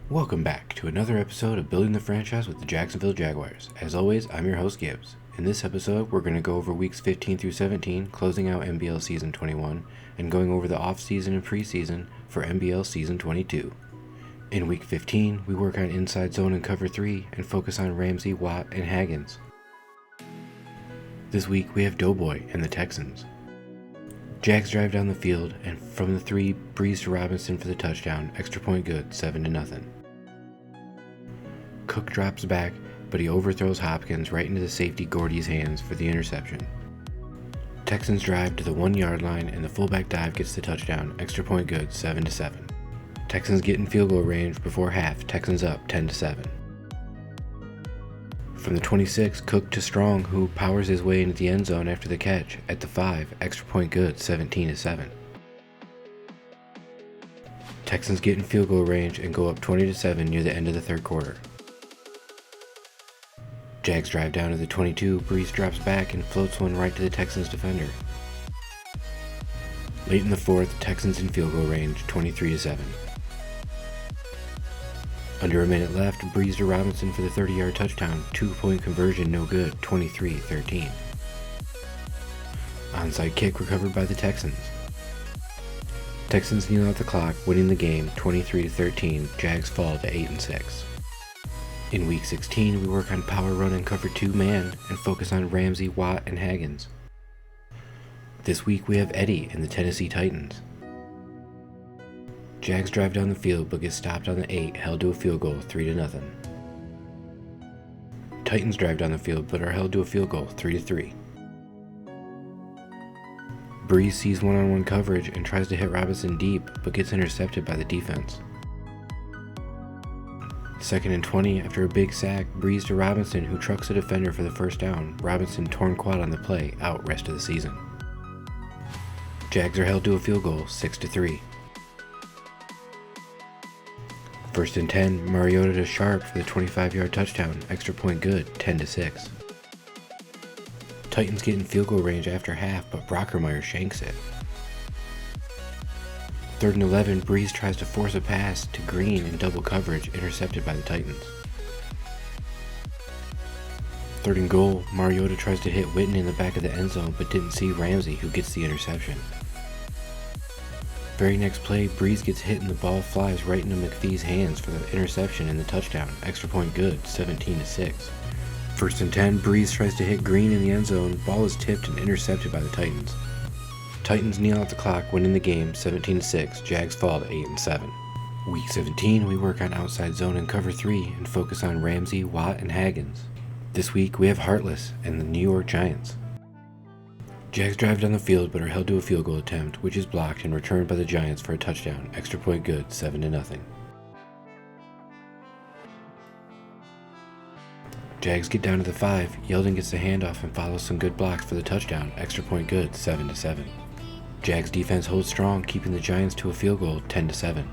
Welcome back to another episode of Building the Franchise with the Jacksonville Jaguars. As always, I'm your host Gibbs. In this episode, we're going to go over weeks 15 through 17, closing out MBL Season 21, and going over the off-season and preseason for MBL Season 22. In week 15, we work on inside zone and cover 3, and focus on Ramsey, Watt, and Haggins. This week, we have Doughboy and the Texans. Jags drive down the field, and from the 3, breeze to Robinson for the touchdown, extra point good, 7-0. Cook drops back, but he overthrows Hopkins right into the safety Gordy's hands for the interception. Texans drive to the 1-yard line, and the fullback dive gets the touchdown, extra point good, 7-7. Texans get in field goal range before half, Texans up 10-7. From the 26, Cook to Strong, who powers his way into the end zone after the catch. At the 5, extra point good, 17-7. Texans get in field goal range and go up 20-7 near the end of the third quarter. Jags drive down to the 22, Breeze drops back and floats one right to the Texans defender. Late in the fourth, Texans in field goal range, 23-7. Under a minute left, Breeze to Robinson for the 30-yard touchdown, 2-point conversion no good, 23-13. Onside kick recovered by the Texans. Texans kneel out the clock, winning the game, 23-13, Jags fall to 8-6. In week 16, we work on power run and cover 2 man, and focus on Ramsey, Watt, and Haggins. This week we have Eddie and the Tennessee Titans. Jags drive down the field but get stopped on the 8, held to a field goal, 3-0. Titans drive down the field but are held to a field goal, 3-3. Breeze sees one-on-one coverage and tries to hit Robinson deep but gets intercepted by the defense. 2nd and 20, after a big sack, Breeze to Robinson, who trucks a defender for the first down. Robinson torn quad on the play, out rest of the season. Jags are held to a field goal, 6-3. 1st and 10, Mariota to Sharp for the 25-yard touchdown, extra point good, 10-6. Titans get in field goal range after half, but Brockermeyer shanks it. 3rd and 11, Breeze tries to force a pass to Green in double coverage, intercepted by the Titans. 3rd and goal, Mariota tries to hit Witten in the back of the end zone but didn't see Ramsey, who gets the interception. Very next play, Breeze gets hit and the ball flies right into McPhee's hands for the interception and the touchdown, extra point good, 17-6. 1st and 10, Breeze tries to hit Green in the end zone, ball is tipped and intercepted by the Titans. Titans kneel out the clock, winning the game, 17-6, Jags fall to 8-7. Week 17, we work on outside zone and cover 3, and focus on Ramsey, Watt, and Haggins. This week, we have Heartless and the New York Giants. Jags drive down the field but are held to a field goal attempt, which is blocked and returned by the Giants for a touchdown, extra point good, 7-0. Jags get down to the 5, Yeldon gets the handoff and follows some good blocks for the touchdown, extra point good, 7-7. Jags defense holds strong, keeping the Giants to a field goal, 10-7.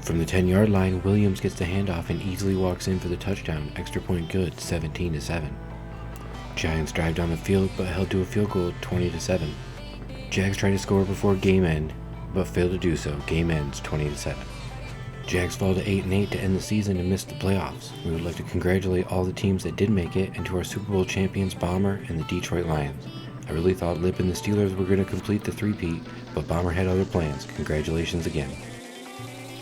From the 10-yard line, Williams gets the handoff and easily walks in for the touchdown, extra point good, 17-7. Giants drive down the field but held to a field goal, 20-7. Jags try to score before game end, but fail to do so. Game ends 20-7. Jags fall to 8-8 to end the season and miss the playoffs. We would like to congratulate all the teams that did make it, and to our Super Bowl champions Bomber and the Detroit Lions. I really thought Lip and the Steelers were going to complete the three-peat, but Bomber had other plans. Congratulations again.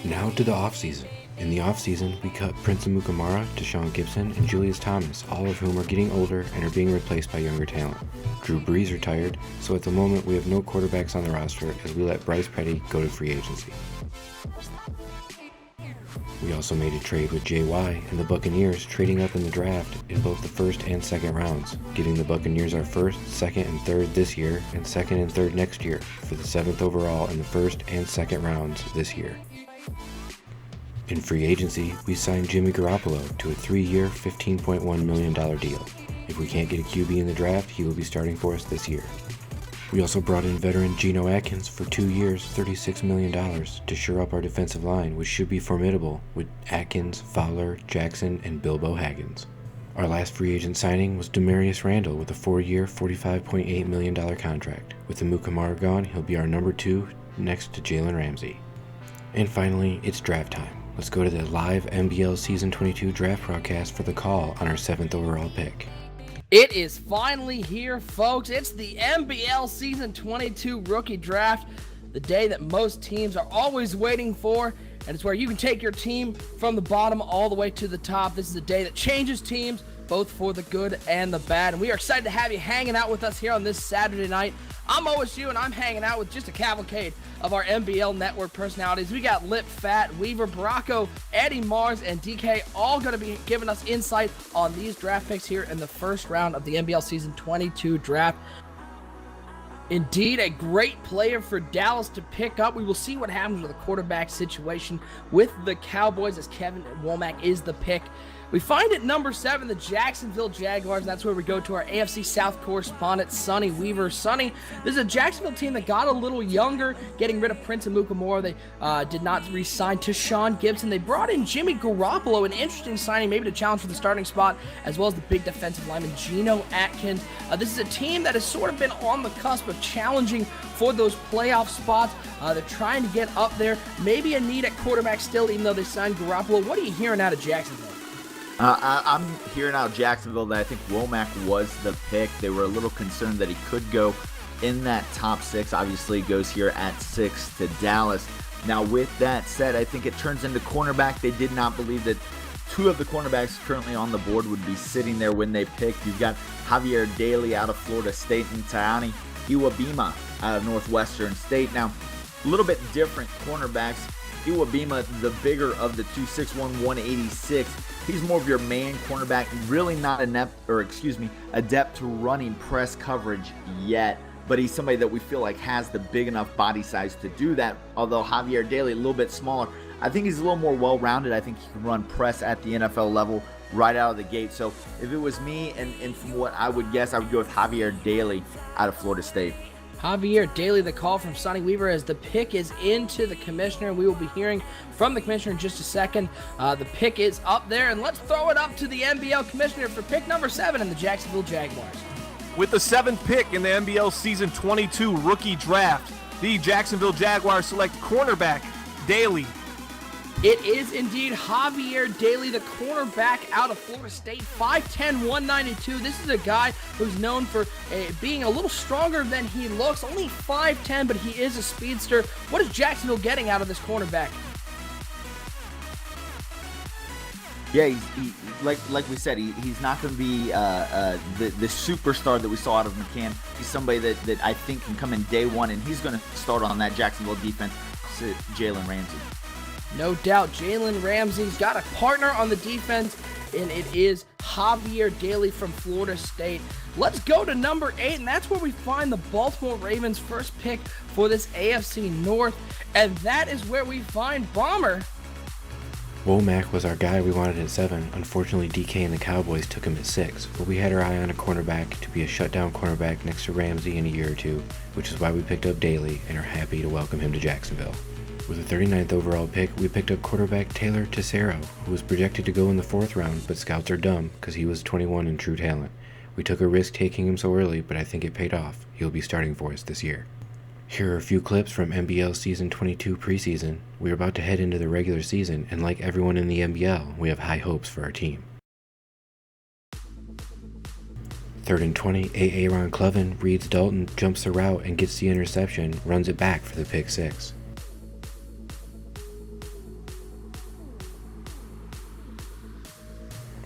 Now to the offseason. In the offseason, we cut Prince Amukamara, Deshaun Gibson, and Julius Thomas, all of whom are getting older and are being replaced by younger talent. Drew Brees retired, so at the moment we have no quarterbacks on the roster as we let Bryce Petty go to free agency. We also made a trade with JY and the Buccaneers, trading up in the draft in both the 1st and 2nd rounds, giving the Buccaneers our 1st, 2nd, and 3rd this year, and 2nd and 3rd next year, for the 7th overall in the 1st and 2nd rounds this year. In free agency, we signed Jimmy Garoppolo to a 3-year, $15.1 million deal. If we can't get a QB in the draft, he will be starting for us this year. We also brought in veteran Geno Atkins for 2 years, $36 million, to shore up our defensive line, which should be formidable with Atkins, Fowler, Jackson, and Bilbo Haggins. Our last free agent signing was Demarius Randall with a 4-year, $45.8 million contract. With Amukamara gone, he'll be our number 2 next to Jalen Ramsey. And finally, it's draft time. Let's go to the live MBL Season 22 draft broadcast for the call on our 7th overall pick. It is finally here, folks. It's the MBL Season 22 rookie draft, the day that most teams are always waiting for, and it's where you can take your team from the bottom all the way to the top. This is a day that changes teams, both for the good and the bad, and we are excited to have you hanging out with us here on this Saturday night. I'm OSU, and I'm hanging out with just a cavalcade of our MBL network personalities. We got Lip, Fat, Weaver, Baracco, Eddie, Mars, and DK all going to be giving us insight on these draft picks here in the first round of the MBL Season 22 draft. Indeed, a great player for Dallas to pick up. We will see what happens with the quarterback situation with the Cowboys, as Kevin Womack is the pick. We find at number 7 the Jacksonville Jaguars, and that's where we go to our AFC South correspondent, Sonny Weaver. Sonny, this is a Jacksonville team that got a little younger, getting rid of Prince Amukamara. They did not re-sign Tashawn Gibson. They brought in Jimmy Garoppolo, an interesting signing, maybe to challenge for the starting spot, as well as the big defensive lineman, Geno Atkins. This is a team that has sort of been on the cusp of challenging for those playoff spots. They're trying to get up there. Maybe a need at quarterback still, even though they signed Garoppolo. What are you hearing out of Jacksonville? I'm hearing out Jacksonville that I think Womack was the pick. They were a little concerned that he could go in that top 6. Obviously goes here at 6 to Dallas. Now with that said, I think it turns into cornerback. They did not believe that 2 of the cornerbacks currently on the board would be sitting there when they picked. You've got Javier Daly out of Florida State and Tayani Iwabima out of Northwestern State. Now, a little bit different cornerbacks. Iwabima, the bigger of the 2, 6'1", 186. He's more of your man cornerback, really not adept to running press coverage yet, but he's somebody that we feel like has the big enough body size to do that. Although Javier Daly, a little bit smaller, I think he's a little more well-rounded. I think he can run press at the NFL level right out of the gate. So if it was me, and from what I would guess, I would go with Javier Daly out of Florida State. Javier Daly, the call from Sonny Weaver, as the pick is into the commissioner. We will be hearing from the commissioner in just a second. The pick is up there, and let's throw it up to the MBL commissioner for pick number 7 in the Jacksonville Jaguars. With the 7th pick in the MBL Season 22 rookie draft, the Jacksonville Jaguars select cornerback Daly. It is indeed Javier Daly, the cornerback out of Florida State, 5'10", 192. This is a guy who's known for being a little stronger than he looks, only 5'10", but he is a speedster. What is Jacksonville getting out of this cornerback? Yeah, he like we said, he's not going to be the superstar that we saw out of McCann. He's somebody that I think can come in day one, and he's going to start on that Jacksonville defense, Jalen Ramsey. No doubt, Jalen Ramsey's got a partner on the defense, and it is Javier Daly from Florida State. Let's go to number 8, and that's where we find the Baltimore Ravens' first pick for this AFC North, and that is where we find Bomber. Womack was our guy we wanted at 7. Unfortunately, DK and the Cowboys took him at 6, but we had our eye on a cornerback to be a shutdown cornerback next to Ramsey in a year or two, which is why we picked up Daly and are happy to welcome him to Jacksonville. With the 39th overall pick, we picked up quarterback Taylor Tessero, who was projected to go in the 4th round, but scouts are dumb because he was 21 and true talent. We took a risk taking him so early, but I think it paid off. He'll be starting for us this year. Here are a few clips from MBL Season 22 preseason. We're about to head into the regular season, and like everyone in the MBL, we have high hopes for our team. 3rd and 20, Aaron Clevin reads Dalton, jumps the route, and gets the interception, runs it back for the pick 6.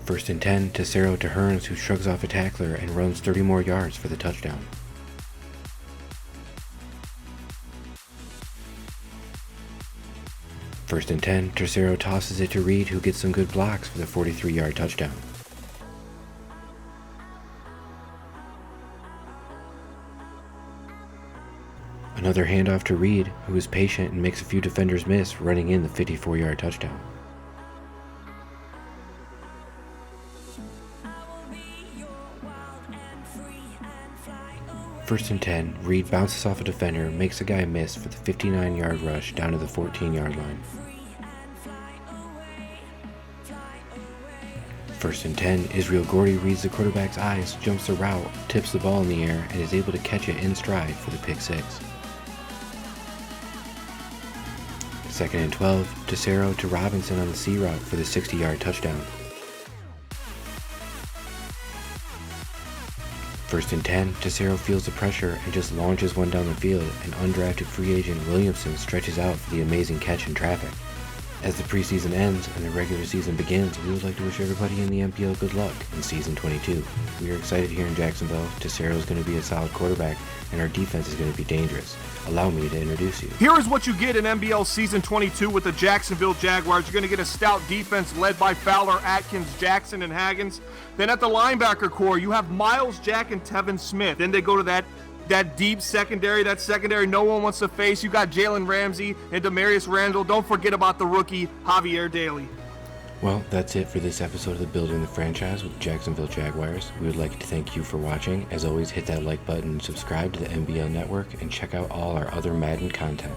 1st and 10, Tessero to Hearns, who shrugs off a tackler and runs 30 more yards for the touchdown. First and 10, Tessero tosses it to Reed, who gets some good blocks for the 43-yard touchdown. Another handoff to Reed, who is patient and makes a few defenders miss, running in the 54-yard touchdown. First and 10, Reed bounces off a defender, makes a guy miss for the 59-yard rush down to the 14-yard line. First and 10, Israel Gordy reads the quarterback's eyes, jumps the route, tips the ball in the air, and is able to catch it in stride for the pick 6. 2nd and 12, Tesoro to Robinson on the C route for the 60-yard touchdown. 1st and 10, Tesoro feels the pressure and just launches one down the field, and undrafted free agent Williamson stretches out for the amazing catch in traffic. As the preseason ends and the regular season begins, we would like to wish everybody in the MPL good luck in Season 22. We are excited here in Jacksonville. Tesoro is going to be a solid quarterback, and our defense is going to be dangerous. Allow me to introduce you. Here is what you get in MBL Season 22 with the Jacksonville Jaguars. You're going to get a stout defense led by Fowler, Atkins, Jackson, and Haggins. Then at the linebacker core, you have Miles, Jack, and Tevin Smith. Then they go to that deep secondary. That secondary no one wants to face. You got Jalen Ramsey and Demarius Randall. Don't forget about the rookie, Javier Daly. Well, that's it for this episode of the Building the Franchise with Jacksonville Jaguars. We would like to thank you for watching. As always, hit that like button and subscribe to the MBL Network and check out all our other Madden content.